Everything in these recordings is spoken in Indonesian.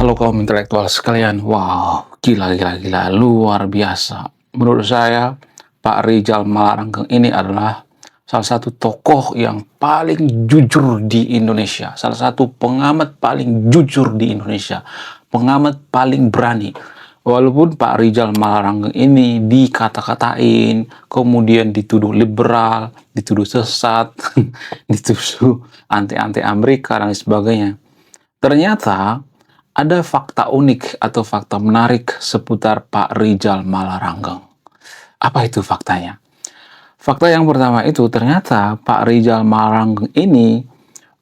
Halo kaum intelektual sekalian, wow, gila, luar biasa. Menurut saya, Pak Rijal Malarangeng ini adalah salah satu tokoh yang paling jujur di Indonesia, salah satu pengamat paling jujur di Indonesia, pengamat paling berani. Walaupun Pak Rijal Malarangeng ini dikata-katain, kemudian dituduh liberal, dituduh sesat, dituduh anti-anti Amerika dan lain sebagainya. Ternyata ada fakta unik atau fakta menarik seputar Pak Rijal Malarangeng. Apa itu faktanya? Fakta yang pertama itu ternyata Pak Rijal Malarangeng ini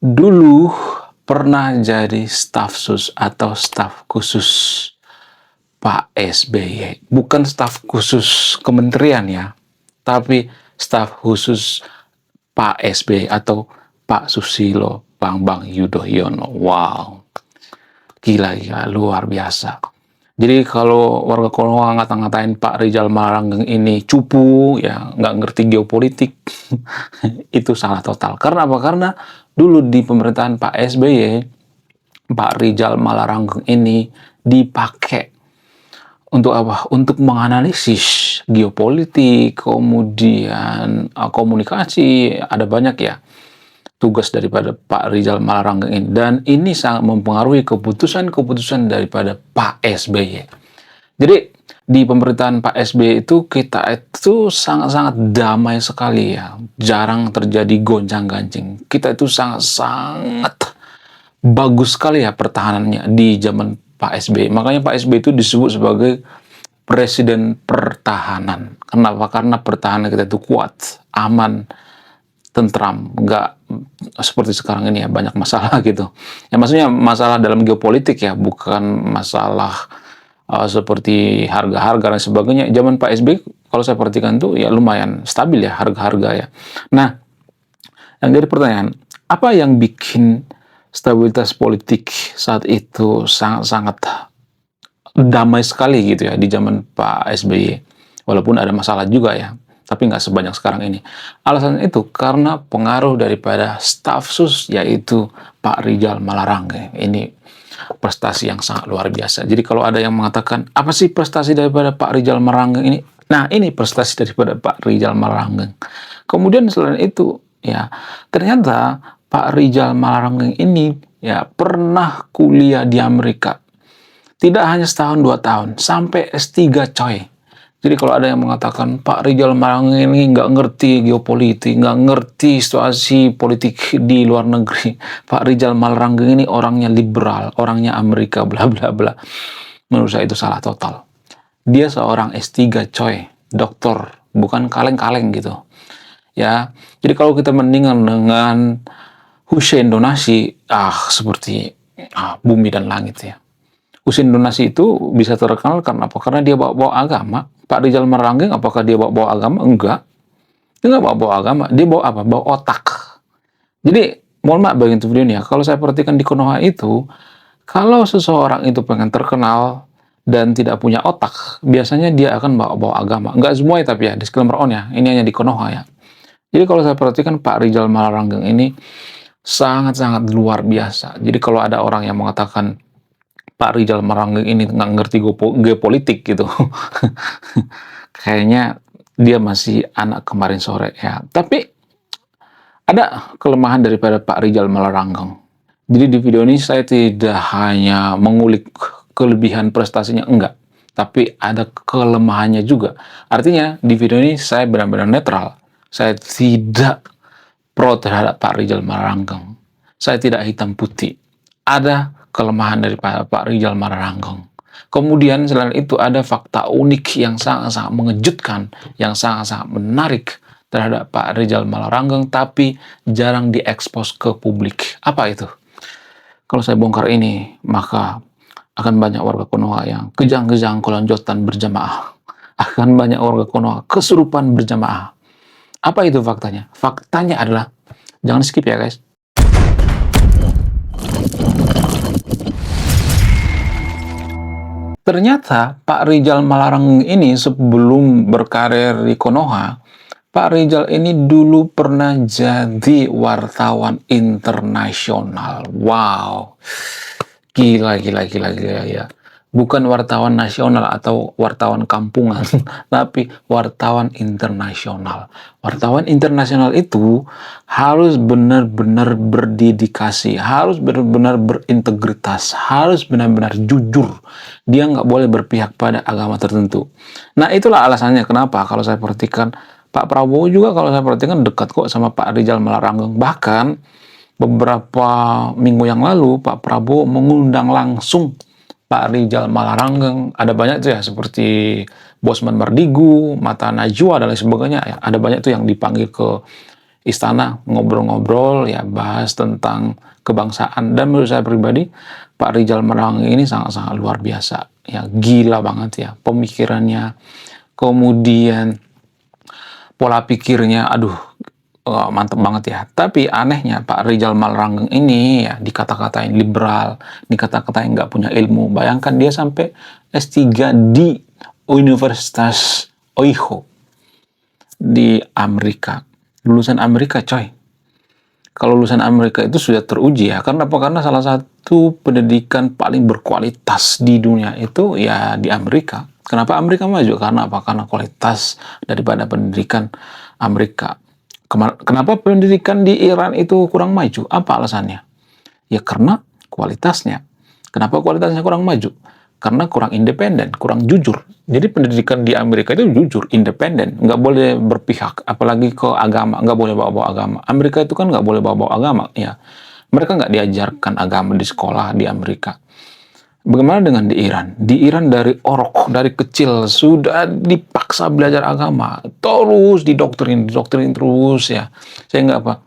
dulu pernah jadi staf sus atau staf khusus Pak SBY. Bukan staf khusus kementerian ya, tapi staf khusus Pak SBY atau Pak Susilo Bambang Yudhoyono. Wow, gila, luar biasa. Jadi kalau warga Konoha ngata-ngatain Pak Rijal Malarangeng ini cupu, ya nggak ngerti geopolitik, itu salah total. Karena apa? Karena dulu di pemerintahan Pak SBY, Pak Rijal Malarangeng ini dipakai untuk apa? Untuk menganalisis geopolitik, kemudian komunikasi, ada banyak ya tugas daripada Pak Rijal Malarangeng ini. Dan ini sangat mempengaruhi keputusan-keputusan daripada Pak SBY. Jadi di pemerintahan Pak SBY itu kita itu sangat-sangat damai sekali ya. Jarang terjadi gonjang-ganjing. Kita itu sangat-sangat bagus sekali ya pertahanannya di zaman Pak SBY. Makanya Pak SBY itu disebut sebagai presiden pertahanan. Kenapa? Karena pertahanan kita itu kuat, aman, tentram, nggak seperti sekarang ini ya banyak masalah gitu. Ya maksudnya masalah dalam geopolitik ya, bukan masalah seperti harga-harga dan sebagainya. Zaman Pak SBY kalau saya perhatikan tuh ya lumayan stabil ya harga-harga ya. Nah, yang jadi pertanyaan, apa yang bikin stabilitas politik saat itu sangat-sangat damai sekali gitu ya di zaman Pak SBY? Walaupun ada masalah juga ya, tapi nggak sebanyak sekarang ini. Alasan itu karena pengaruh daripada staf sus, yaitu Pak Rijal Malarangeng. Ini prestasi yang sangat luar biasa. Jadi kalau ada yang mengatakan, apa sih prestasi daripada Pak Rijal Malarangeng ini? Nah, ini prestasi daripada Pak Rijal Malarangeng. Kemudian selain itu, ya ternyata Pak Rijal Malarangeng ini ya pernah kuliah di Amerika. Tidak hanya setahun, 2 tahun, sampai S3 coy. Jadi kalau ada yang mengatakan Pak Rijal Malarangeng ini nggak ngerti geopolitik, nggak ngerti situasi politik di luar negeri, Pak Rijal Malarangeng ini orangnya liberal, orangnya Amerika, bla bla bla. Menurut saya itu salah total. Dia seorang S3 coy, doktor, bukan kaleng-kaleng gitu. Ya, jadi kalau kita mendingan dengan Hussein Donasi, seperti bumi dan langit ya. Hussein Donasi itu bisa terkenal karena apa? Karena dia bawa-bawa agama. Pak Rijal Malarangeng apakah dia bawa-bawa agama? Enggak. Dia nggak bawa-bawa agama. Dia bawa apa? Bawa otak. Jadi, mohon maaf bagi video ini ya. Kalau saya perhatikan di Konoha itu, kalau seseorang itu pengen terkenal dan tidak punya otak, biasanya dia akan bawa-bawa agama. Enggak semua ya tapi ya, disclaimer on ya. Ini hanya di Konoha ya. Jadi kalau saya perhatikan Pak Rijal Malarangeng ini sangat-sangat luar biasa. Jadi kalau ada orang yang mengatakan Pak Rijal Malarangeng ini nggak ngerti geopolitik gitu. Kayaknya dia masih anak kemarin sore ya. Tapi ada kelemahan daripada Pak Rijal Malarangeng. Jadi di video ini saya tidak hanya mengulik kelebihan prestasinya, enggak. Tapi ada kelemahannya juga. Artinya di video ini saya benar-benar netral. Saya tidak pro terhadap Pak Rijal Malarangeng. Saya tidak hitam putih. Ada kelemahan dari Pak Rijal Malarangeng. Kemudian selain itu ada fakta unik yang sangat-sangat mengejutkan, yang sangat-sangat menarik terhadap Pak Rijal Malarangeng, tapi jarang diekspos ke publik. Apa itu? Kalau saya bongkar ini, maka akan banyak warga Konoha yang kejang-kejang kelonjotan berjamaah. Akan banyak warga Konoha kesurupan berjamaah. Apa itu faktanya? Faktanya adalah, jangan skip ya guys. Ternyata Pak Rijal Malarangeng ini sebelum berkarir di Konoha, Pak Rijal ini dulu pernah jadi wartawan internasional. Wow, Gila, gila, gila, gila, ya. Bukan wartawan nasional atau wartawan kampungan, tapi wartawan internasional. Wartawan internasional itu harus benar-benar berdedikasi, harus benar-benar berintegritas, harus benar-benar jujur. Dia nggak boleh berpihak pada agama tertentu. Nah, itulah alasannya kenapa kalau saya perhatikan Pak Prabowo juga kalau saya perhatikan dekat kok sama Pak Rizal Malarangeng. Bahkan beberapa minggu yang lalu Pak Prabowo mengundang langsung Pak Rizal Malarangeng. Ada banyak tuh ya seperti Bosman Mardigu, Mata Najwa dan lain sebagainya ya. Ada banyak tuh yang dipanggil ke istana ngobrol-ngobrol ya, bahas tentang kebangsaan. Dan menurut saya pribadi Pak Rizal Malarangeng ini sangat-sangat luar biasa ya, gila banget ya pemikirannya, kemudian pola pikirnya, aduh, mantep banget ya. Tapi anehnya Pak Rizal Malarangeng ini ya dikata-katain liberal, dikata-katain nggak punya ilmu. Bayangkan dia sampai S3 di Universitas Ohio di Amerika. Lulusan Amerika, coy. Kalau lulusan Amerika itu sudah teruji ya. Karena apa? Karena salah satu pendidikan paling berkualitas di dunia itu ya di Amerika. Kenapa Amerika maju? Karena apa? Karena kualitas daripada pendidikan Amerika. Kenapa pendidikan di Iran itu kurang maju? Apa alasannya? Ya karena kualitasnya. Kenapa kualitasnya kurang maju? Karena kurang independen, kurang jujur. Jadi pendidikan di Amerika itu jujur, independen, nggak boleh berpihak, apalagi ke agama, nggak boleh bawa-bawa agama. Amerika itu kan nggak boleh bawa-bawa agama, ya. Mereka nggak diajarkan agama di sekolah di Amerika. Bagaimana dengan di Iran? Di Iran dari orok, dari kecil sudah dipaksa belajar agama, terus didoktrin terus ya. Sehingga apa?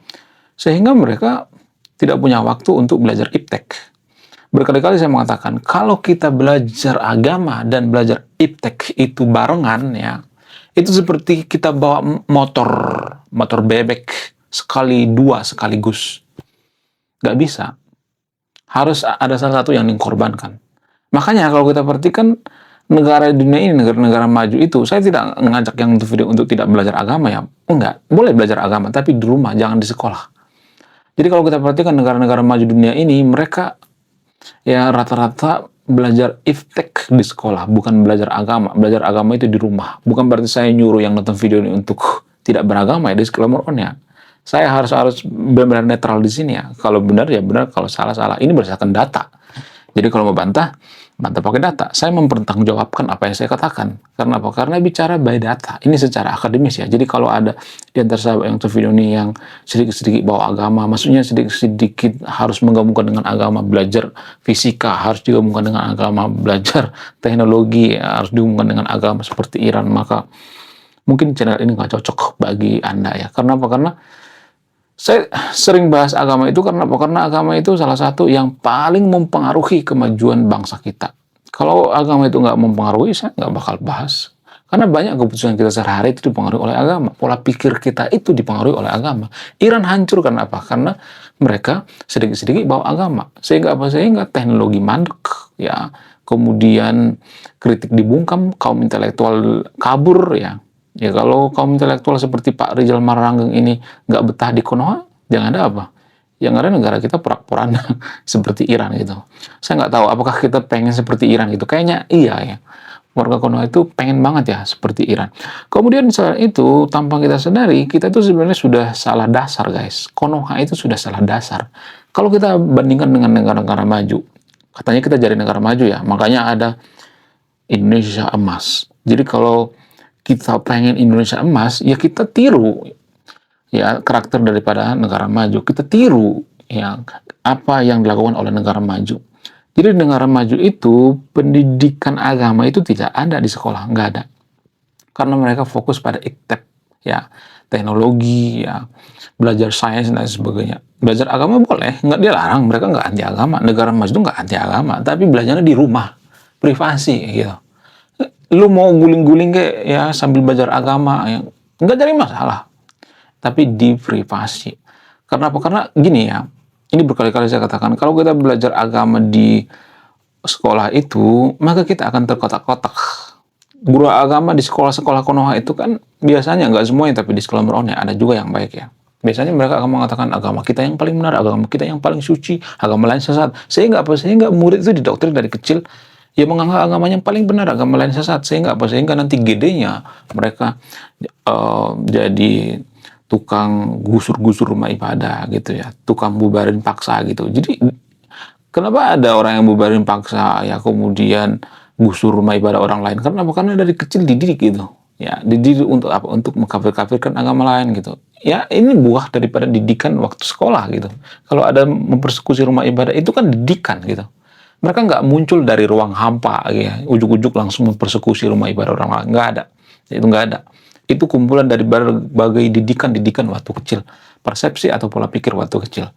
Sehingga mereka tidak punya waktu untuk belajar iptek. Berkali-kali saya mengatakan, kalau kita belajar agama dan belajar iptek itu barengan ya, itu seperti kita bawa motor bebek sekali dua sekaligus. Nggak bisa. Harus ada salah satu yang dikorbankan. Makanya kalau kita perhatikan negara di dunia ini, negara-negara maju itu, saya tidak mengajak yang video untuk tidak belajar agama ya. Enggak, boleh belajar agama, tapi di rumah, jangan di sekolah. Jadi kalau kita perhatikan negara-negara maju dunia ini, mereka ya rata-rata belajar iptek di sekolah, bukan belajar agama. Belajar agama itu di rumah. Bukan berarti saya nyuruh yang nonton video ini untuk tidak beragama ya, disclaimer on ya. Saya harus benar-benar netral di sini ya. Kalau benar ya benar, kalau salah salah. Ini berdasarkan data. Jadi kalau mau bantah pakai data. Saya mempertanggungjawabkan apa yang saya katakan. Karena apa? Karena bicara by data. Ini secara akademis ya. Jadi kalau ada di antara sahabat yang nonton video ini yang sedikit-sedikit bawa agama, maksudnya sedikit-sedikit harus menggabungkan dengan agama, belajar fisika harus digabungkan dengan agama, belajar teknologi harus digabungkan dengan agama seperti Iran, maka mungkin channel ini nggak cocok bagi Anda ya. Karena apa? Karena saya sering bahas agama itu karena apa? Karena agama itu salah satu yang paling mempengaruhi kemajuan bangsa kita. Kalau agama itu nggak mempengaruhi, saya nggak bakal bahas. Karena banyak keputusan kita sehari-hari itu dipengaruhi oleh agama. Pola pikir kita itu dipengaruhi oleh agama. Iran hancur karena apa? Karena mereka sedikit-sedikit bawa agama. Sehingga apa? Sehingga teknologi mandek, ya. Kemudian kritik dibungkam, kaum intelektual kabur, ya. Ya kalau kaum intelektual seperti Pak Rizal Malarangeng ini nggak betah di Konoha, jangan ada apa? Yang ada negara kita porak-poranda seperti Iran gitu. Saya nggak tahu apakah kita pengen seperti Iran gitu. Kayaknya iya ya. Warga Konoha itu pengen banget ya seperti Iran. Kemudian selain itu, tanpa kita sadari, kita itu sebenarnya sudah salah dasar guys. Konoha itu sudah salah dasar. Kalau kita bandingkan dengan negara-negara maju, katanya kita jadi negara maju ya, makanya ada Indonesia emas. Jadi kalau kita pengen Indonesia emas, ya kita tiru ya karakter daripada negara maju. Kita tiru ya apa yang dilakukan oleh negara maju. Jadi di negara maju itu pendidikan agama itu tidak ada di sekolah, nggak ada. Karena mereka fokus pada iptek ya, teknologi ya, belajar sains dan sebagainya. Belajar agama boleh, nggak dilarang, mereka nggak anti agama. Negara maju itu nggak anti agama, tapi belajarnya di rumah, privasi gitu. Lu mau guling-guling kayak ya sambil belajar agama ya nggak jadi masalah, tapi di privasi. Karena apa? Karena gini ya, ini berkali-kali saya katakan, kalau kita belajar agama di sekolah itu, maka kita akan terkotak-kotak. Guru agama di sekolah-sekolah Konoha itu kan biasanya nggak semuanya, tapi di sekolah meronnya ada juga yang baik ya. Biasanya mereka akan mengatakan agama kita yang paling benar, agama kita yang paling suci, agama lain sesat. Sehingga apa? Sehingga murid itu didoktrin dari kecil ya menganggap agamanya yang paling benar, agama lain sesat. Sehingga apa? Sehingga nanti gedenya mereka jadi tukang gusur-gusur rumah ibadah gitu ya, tukang bubarin paksa gitu. Jadi kenapa ada orang yang bubarin paksa ya kemudian gusur rumah ibadah orang lain? Karena dari kecil dididik gitu. Ya, dididik untuk apa? Untuk mengkafir-kafirkan agama lain gitu. Ya, ini buah daripada didikan waktu sekolah gitu. Kalau ada mempersekusi rumah ibadah itu kan didikan gitu. Mereka nggak muncul dari ruang hampa ya, ujuk-ujuk langsung mempersekusi rumah ibadah orang lain. Nggak ada. Itu nggak ada. Itu kumpulan dari berbagai didikan-didikan waktu kecil. Persepsi atau pola pikir waktu kecil.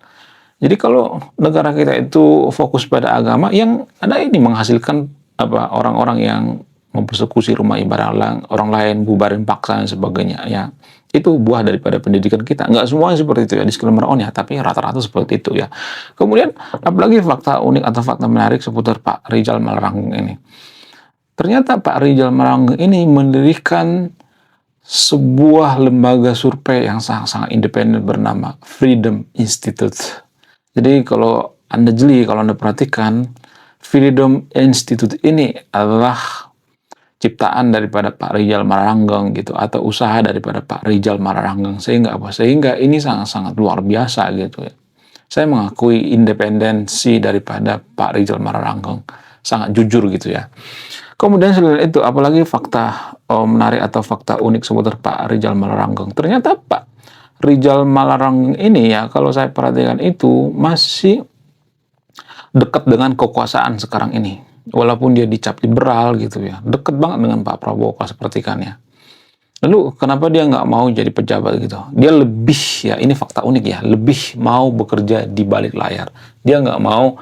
Jadi kalau negara kita itu fokus pada agama, yang ada ini menghasilkan apa orang-orang yang mempersekusi rumah ibadah orang lain, bubarin paksa dan sebagainya. Ya, itu buah daripada pendidikan kita. Nggak semuanya seperti itu ya, disclaimer on ya, tapi rata-rata seperti itu ya. Kemudian, apalagi fakta unik atau fakta menarik seputar Pak Rizal Malarangeng ini. Ternyata Pak Rizal Malarangeng ini mendirikan sebuah lembaga survei yang sangat-sangat independen bernama Freedom Institute. Jadi kalau Anda jeli, kalau Anda perhatikan, Freedom Institute ini adalah ciptaan daripada Pak Rizal Malarangeng gitu, atau usaha daripada Pak Rizal Malarangeng. Sehingga apa? Sehingga ini sangat-sangat luar biasa gitu ya. Saya mengakui independensi daripada Pak Rizal Malarangeng. Sangat jujur gitu ya. Kemudian selain itu, apalagi fakta menarik atau fakta unik seputar Pak Rizal Malarangeng. Ternyata Pak Rizal Malarangeng ini ya, kalau saya perhatikan itu masih dekat dengan kekuasaan sekarang ini. Walaupun dia dicap liberal gitu ya, dekat banget dengan Pak Prabowo kalau sepertikan ya. Lalu kenapa dia nggak mau jadi pejabat gitu? Dia lebih ya, ini fakta unik ya, lebih mau bekerja di balik layar. Dia nggak mau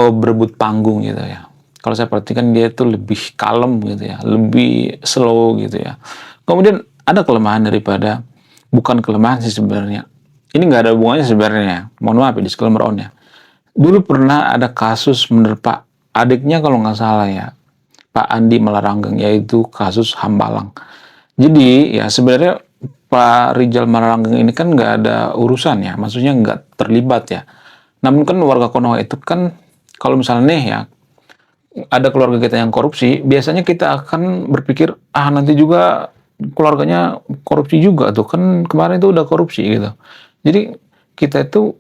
berebut panggung gitu ya. Kalau saya perhatikan dia itu lebih kalem gitu ya, lebih slow gitu ya. Kemudian ada kelemahan daripada, bukan kelemahan sih sebenarnya. Ini nggak ada hubungannya sebenarnya. Mohon maaf ya, disclaimer on ya. Dulu pernah ada kasus menerpa adiknya kalau nggak salah ya, Pak Andi Malarangeng, yaitu kasus Hambalang. Jadi ya sebenarnya Pak Rizal Malarangeng ini kan nggak ada urusan ya, maksudnya nggak terlibat ya. Namun kan warga Konoha itu kan, kalau misalnya nih ya, ada keluarga kita yang korupsi, biasanya kita akan berpikir, ah nanti juga keluarganya korupsi juga tuh, kan kemarin itu udah korupsi gitu. Jadi kita itu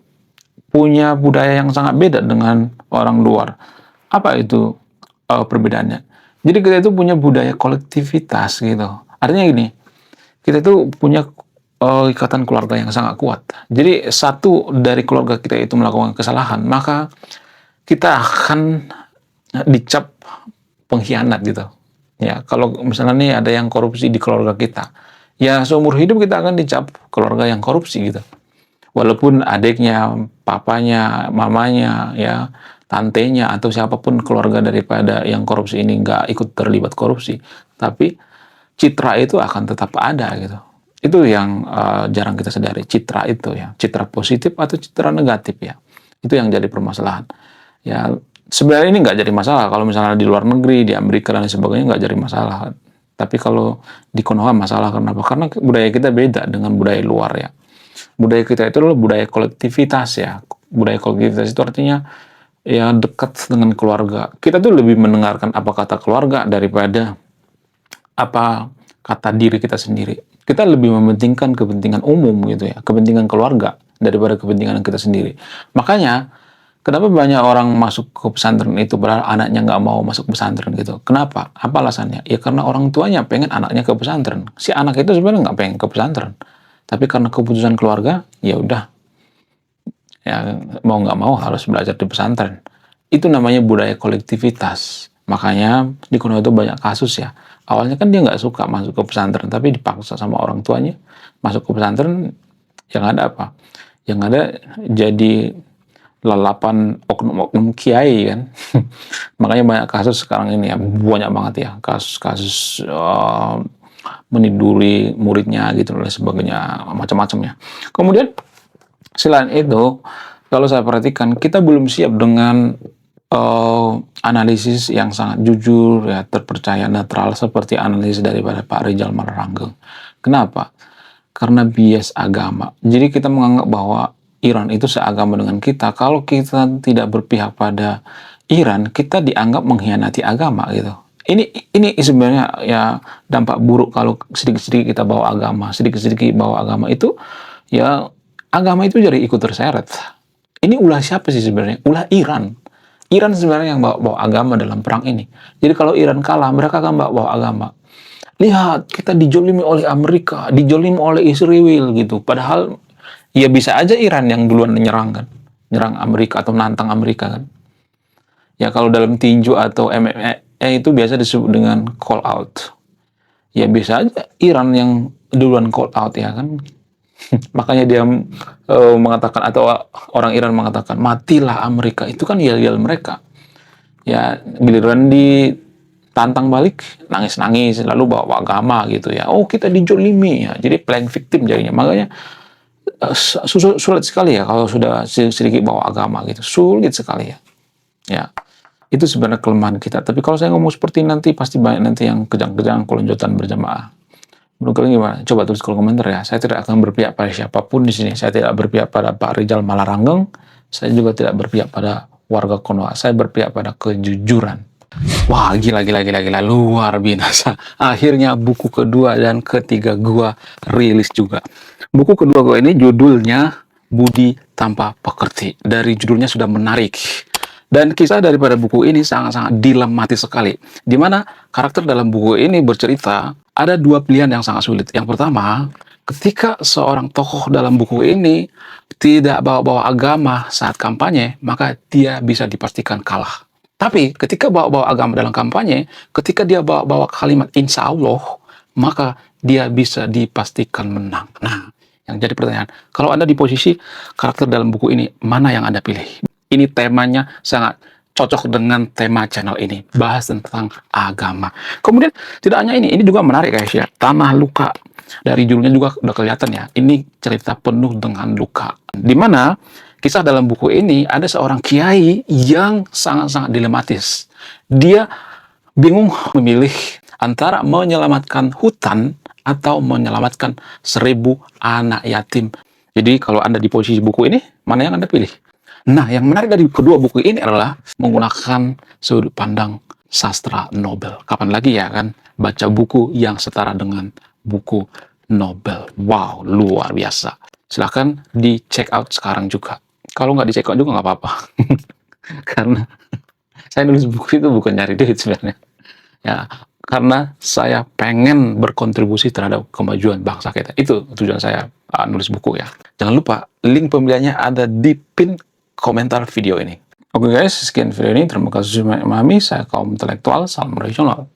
punya budaya yang sangat beda dengan orang luar. Apa itu perbedaannya? Jadi kita itu punya budaya kolektivitas gitu. Artinya gini, kita itu punya ikatan keluarga yang sangat kuat. Jadi satu dari keluarga kita itu melakukan kesalahan, maka kita akan dicap pengkhianat gitu. Ya, kalau misalnya nih ada yang korupsi di keluarga kita, ya seumur hidup kita akan dicap keluarga yang korupsi gitu. Walaupun adiknya, papanya, mamanya, ya, tantenya, atau siapapun keluarga daripada yang korupsi ini nggak ikut terlibat korupsi, tapi citra itu akan tetap ada gitu. Itu yang jarang kita sadari, citra itu ya, citra positif atau citra negatif ya. Itu yang jadi permasalahan. Ya, sebenarnya ini nggak jadi masalah kalau misalnya di luar negeri, di Amerika dan sebagainya nggak jadi masalah. Tapi kalau di Konoha masalah, kenapa? Karena budaya kita beda dengan budaya luar ya. Budaya kita itu adalah budaya kolektivitas ya. Budaya kolektivitas itu artinya ya dekat dengan keluarga. Kita tuh lebih mendengarkan apa kata keluarga daripada apa kata diri kita sendiri. Kita lebih mementingkan kepentingan umum gitu ya, kepentingan keluarga daripada kepentingan kita sendiri. Makanya kenapa banyak orang masuk ke pesantren itu padahal anaknya nggak mau masuk pesantren gitu. Kenapa? Apa alasannya? Ya karena orang tuanya pengen anaknya ke pesantren. Si anak itu sebenarnya nggak pengen ke pesantren. Tapi karena keputusan keluarga, ya udah, ya mau nggak mau harus belajar di pesantren. Itu namanya budaya kolektivitas. Makanya di Konoha itu banyak kasus ya. Awalnya kan dia nggak suka masuk ke pesantren, tapi dipaksa sama orang tuanya masuk ke pesantren. Yang ada apa? Yang ada jadi lalapan oknum-oknum kiai kan. Makanya banyak kasus sekarang ini ya, banyak banget ya kasus-kasus meniduri muridnya gitu dan sebagainya, macam-macamnya. Kemudian selain itu, kalau saya perhatikan kita belum siap dengan analisis yang sangat jujur ya, terpercaya, netral seperti analisis daripada Pak Rizal Malarangeng. Kenapa? karena bias agama. Jadi kita menganggap bahwa Iran itu seagama dengan kita. Kalau kita tidak berpihak pada Iran, kita dianggap mengkhianati agama gitu. Ini sebenarnya ya dampak buruk kalau sedikit-sedikit kita bawa agama, sedikit-sedikit bawa agama itu ya agama itu jadi ikut terseret. Ini ulah siapa sih sebenarnya? Ulah Iran. Iran sebenarnya yang bawa agama dalam perang ini. Jadi kalau Iran kalah, mereka akan bawa agama. Lihat, kita dijolimi oleh Amerika, dijolimi oleh Israel gitu. Padahal ya bisa aja Iran yang duluan menyerang kan. Nyerang Amerika atau menantang Amerika kan. Ya kalau dalam tinju atau MMA itu biasa disebut dengan call out. Ya bisa aja Iran yang duluan call out ya kan. Makanya dia mengatakan atau orang Iran mengatakan matilah Amerika, itu kan yel-yel mereka. Ya giliran ditantang balik nangis-nangis lalu bawa agama gitu ya. Oh kita dijolimi ya. Jadi playing victim jadinya. Makanya sulit sekali ya kalau sudah sedikit bawa agama gitu. Sulit sekali ya. Ya. Itu sebenarnya kelemahan kita. Tapi kalau saya ngomong seperti nanti pasti banyak nanti yang kejang-kejang kelonjotan berjamaah. Menurut kalian gimana? Coba tulis kolom komentar ya. Saya tidak akan berpihak pada siapapun di sini. Saya tidak berpihak pada Pak Rizal Malarangeng. Saya juga tidak berpihak pada warga Konoha. Saya berpihak pada kejujuran. Wah, gila. Luar biasa. Akhirnya buku kedua dan ketiga gua rilis juga. Buku kedua gua ini judulnya Budi Tanpa Pekerti. Dari judulnya sudah menarik. Dan kisah daripada buku ini sangat-sangat dilematis sekali. Di mana karakter dalam buku ini bercerita ada dua pilihan yang sangat sulit. Yang pertama, ketika seorang tokoh dalam buku ini tidak bawa-bawa agama saat kampanye, maka dia bisa dipastikan kalah. Tapi ketika bawa-bawa agama dalam kampanye, ketika dia bawa-bawa kalimat insya Allah, maka dia bisa dipastikan menang. Nah, yang jadi pertanyaan, kalau Anda di posisi karakter dalam buku ini, mana yang Anda pilih? Ini temanya sangat cocok dengan tema channel ini. Bahas tentang agama. Kemudian tidak hanya ini juga menarik guys ya. Tanah Luka. Dari judulnya juga udah kelihatan ya. Ini cerita penuh dengan luka. Dimana kisah dalam buku ini ada seorang kiai yang sangat-sangat dilematis. Dia bingung memilih antara menyelamatkan hutan atau menyelamatkan 1000 anak yatim. Jadi kalau Anda di posisi buku ini, mana yang Anda pilih? Nah, yang menarik dari kedua buku ini adalah menggunakan sudut pandang sastra Nobel. Kapan lagi ya kan baca buku yang setara dengan buku Nobel. Wow, luar biasa. Silahkan di check out sekarang juga. Kalau nggak di check out juga nggak apa-apa. Karena saya nulis buku itu bukan nyari duit sebenarnya. Ya, karena saya pengen berkontribusi terhadap kemajuan bangsa kita. Itu tujuan saya nulis buku ya. Jangan lupa link pembeliannya ada di pin komentar video ini. Oke guys, sekian video ini. Terima kasih sudah memahami. Saya kaum intelektual, salam regional.